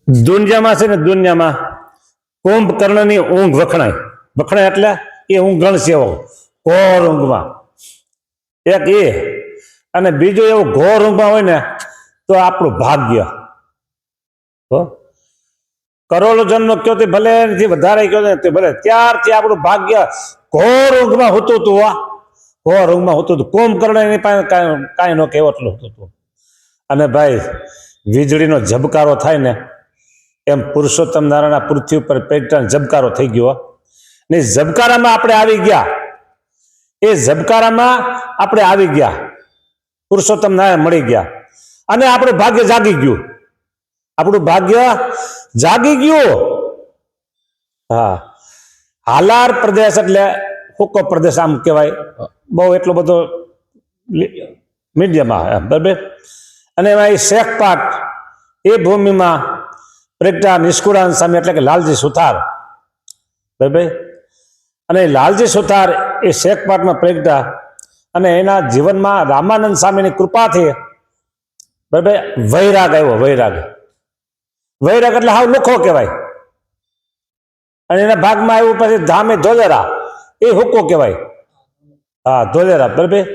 દુનિયામાં છે ને, દુનિયામાં કુંભકર્ણની ઊંઘ વખણાય. વખણાય એટલે એ ઊંઘ ગણશે એવો ઘોર ઊંઘમાં, એક એ. અને બીજું એવું ઘોર ઊંઘમાં હોય ને તો આપણું ભાગ્ય. કરોડો જન્મ કયો તે ભલે એનાથી વધારે કયો ને તે ભલે, ત્યારથી આપણું ભાગ્ય ઘોર ઊંઘમાં હોતું હતું. ઘોર ઊંઘમાં હોતું હતું. કુંભકર્ણ એની પાસે કાંઈ ન કહેવો એટલું હોતું હતું. અને ભાઈ વીજળીનો ઝબકારો થાય ને એમ પુરુષોત્તમ નારાયણ પૃથ્વી ઉપર પેટાનો ઝબકારો થઈ ગયો. ને ઝબકારામાં આપણે આવી ગયા. એ ઝબકારામાં આપણે આવી ગયા, પુરુષોત્તમ નારાયણ મળી ગયા અને આપણું ભાગ્ય જાગી ગયું. આપણું ભાગ્ય જાગી ગયું. હા, હાલાર પ્રદેશ એટલે હુકો પ્રદેશ આમ કહેવાય, બહુ એટલો બધો મીડિયમમાં, બરાબર. અને એમાં એ શેખપાટ એ ભૂમિમાં પ્રગટા નિષ્કુળાનંદ સ્વામી એટલે કે લાલજી સુથાર, બરાબર. અને લાલજી સુથાર એ શેખપાટમાં પ્રગટા અને એના જીવનમાં રામાનંદ સ્વામીની કૃપાથી, બરાબર, વૈરાગ આવ્યો. વૈરાગ, વૈરાગ એટલે હાવ લુખો કહેવાય. અને એના ભાગમાં આવ્યું પછી ધામે ધોલેરા, એ હુકો કહેવાય. હા, ધોલેરા, બરાબર.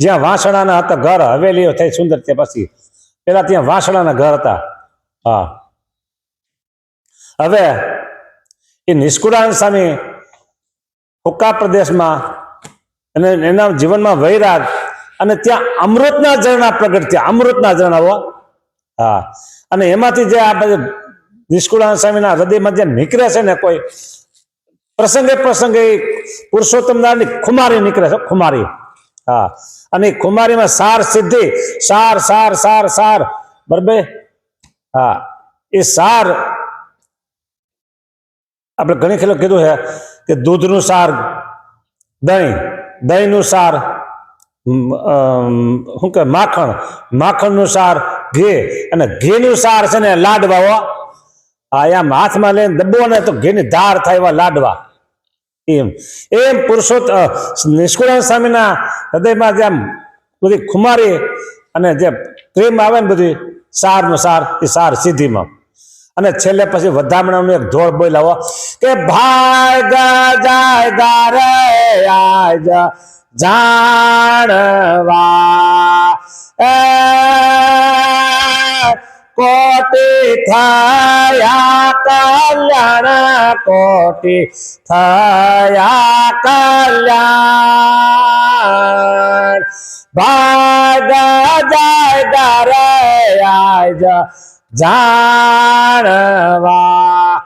જ્યાં વાસણાના હતા ઘર, હવેલીઓ થઈ સુંદર. ત્યાં પછી પેલા ત્યાં વાસણાના ઘર હતા. હા, હવે એ નિષ્કુળાનંદ સ્વામી હુક્કા પ્રદેશમાં અને એના જીવનમાં વૈરાગ અને ત્યાં અમૃતના ઝરણા પ્રગટ થયા. અમૃતના ઝરણાઓ. હા, અને એમાંથી જે આ બધા નિષ્કુળાનંદ સ્વામીના હૃદયમાં જે નીકળે છે ને, કોઈ પ્રસંગે પ્રસંગે પુરુષોત્તમ નારાયણની ખુમારી નીકળે છે. ખુમારી. હા, અને ખુમારીમાં સાર સિદ્ધિ, સાર સાર સાર સાર, બરાબર. હા, એ સાર આપણે ઘણી ખેલો કીધું છે કે દૂધનું સાર દહીં, દહીંનું સાર શું કે માખણ, માખણનું સાર ઘી, અને ઘીનું સાર છે ને લાડવા. હા, એમ હાથમાં લઈને દબો ને તો ઘીની ધાર થાય એવા લાડવા. એમ એમ નિષ્કુળાનંદ સ્વામીના હૃદયમાં જેમ બધી ખુમારી અને જે પ્રેમ આવે ને બધી સારનું સાર, એ સાર સિદ્ધિમાં. અને છેલ્લે પછી વધામણાનું એક ધોળ બોલાવો કે ભાગ જાય ગારે આજ જાણવા કોટી થયા કલ્યાણ, કોટી થયા કલ્યાણ. ભાગ જાય ગારે આજ જાણવા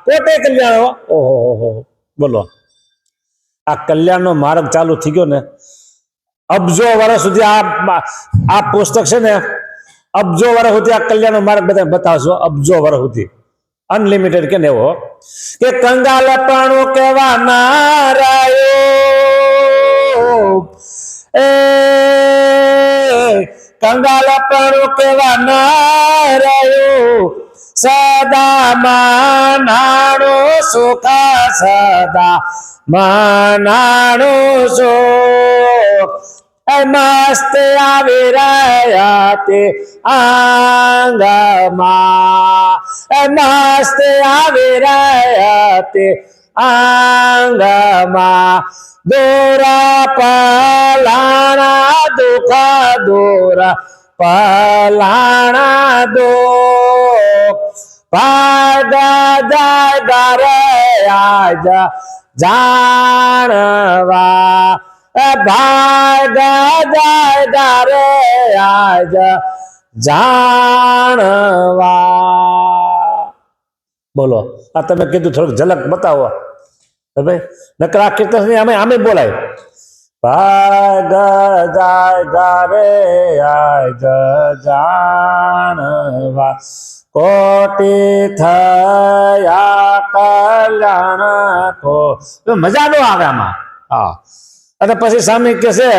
કોટે કલ્યાણ. ઓહો, બોલો. આ કલ્યાણનો માર્ગ ચાલુ થઈ ગયો ને. અબજો વર્ષ સુધી આ પુસ્તક છે ને, અબજો વર્ષ સુધી આ કલ્યાણનો માર્ગ બધા બતાવશો. અબજો વર્ષ સુધી અનલિમિટેડ કે એવો કે કંગાલપણું કેવા ના રહ્યો, એ કંગાલપણું કેવા ના રહ્યું, સદા મનાણું સુખ, સદા મનાણું સુખ. મસ્ત આવી રહ્યા તે આંગમાં, મસ્ત આવી રહ્યા તે આંગમાં. દોરા પલાણા દુઃખ, દોરા પલાણા દુઃખ. ભાગ જાય ગારે આજ જાણવા, ભાગ જાય ગારે આજ જાણવા. બોલો, આ તમે કીધું થોડુંક ઝલક બતાવો. ભાઈ નકર આ કીર્તન આમે બોલાય. ભાગ જાય ગારે આજ જાણવા, કોટી થયા કલ્યાણ. કો મજા નો આવે આમાં. હા, અને પછી સામે કે છે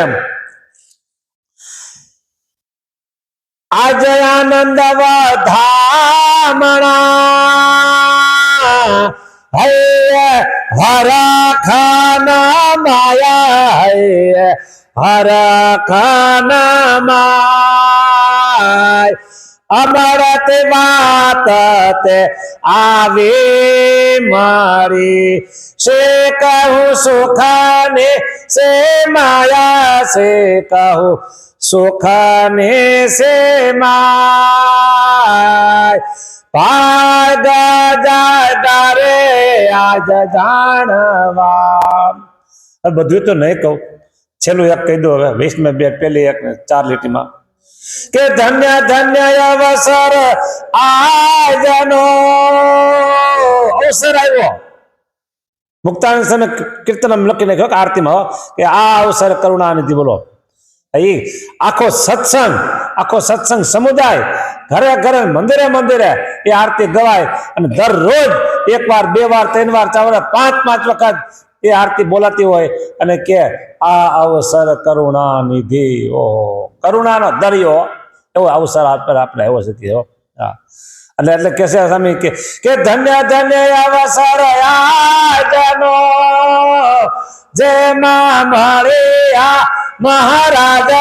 આજ આનંદ વધામણા, હરખાના માયા, હરખાના માય. અમરત વાત તે આવી મારી સે કહું સુખ ને સે માયા સે કહું સુખ ને સે માય ભાગ દારે આજ જાણવા બધું તો નહીં કહું છેલ્લું એક કહી દો હવે 20 બે પેલી એક 4 લીટીમાં કે ધન્ય ધન્ય અવસર આજનો અવસર આવ્યો મુક્તાનંદ સ્વામી કીર્તન લખી નાખ્યો કે આરતીમાં કે આ અવસર કરુણાનિધિ બોલો આખો સત્સંગ સમુદાય ઘરે ઘરે મંદિરે મંદિરે એ આરતી ગવાય અને દરરોજ 1 વાર 2 વાર 3 વાર 4 વાર 5 વખત એ આરતી બોલાતી હોય અને કે આ અવસર કરુણાનિધિ ઓહો કરુણાનો દરિયો એવો અવસર આપણે આવ્યો છે હા એટલે કે છે સ્વામી કે ધન્ય ધન્ય અવસર આજનો જેમાં મળ્યા મહારાજ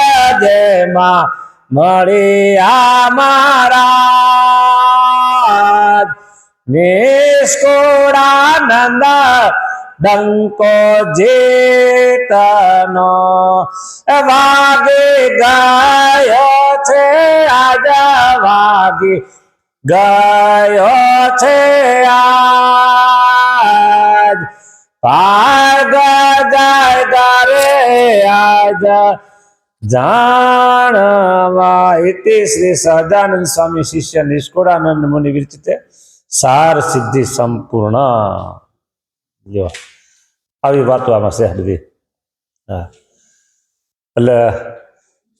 જેમાં મળ્યા મહારાજ નિષ્કુળાનંદ ડંકો જેતનો વાગી ગયો છે આજ વાગી ગયો છે આજ ભાગ જાય ગારે આજ જાણવા ઇતિ શ્રી સહજાનંદ સ્વામી શિષ્ય નિષ્કુળાનંદ મુનિ વિરચિતે સાર સિદ્ધિ સંપૂર્ણ જો આવી વાતો આમાં છે બધી હા એટલે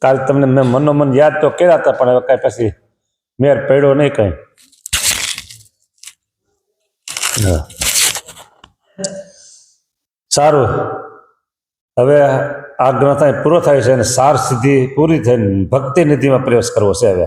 કાલ તમને મેં મનોમન યાદ તો કર્યા હતા પણ હવે કઈ પછી મેર પડ્યો નહીં કઈ સારું હવે આ ગ્રંથ પૂરો થાય છે અને સાર સિદ્ધિ પૂરી થઈને ભક્તિ નિધિમાં પ્રવેશ કરવો છે હવે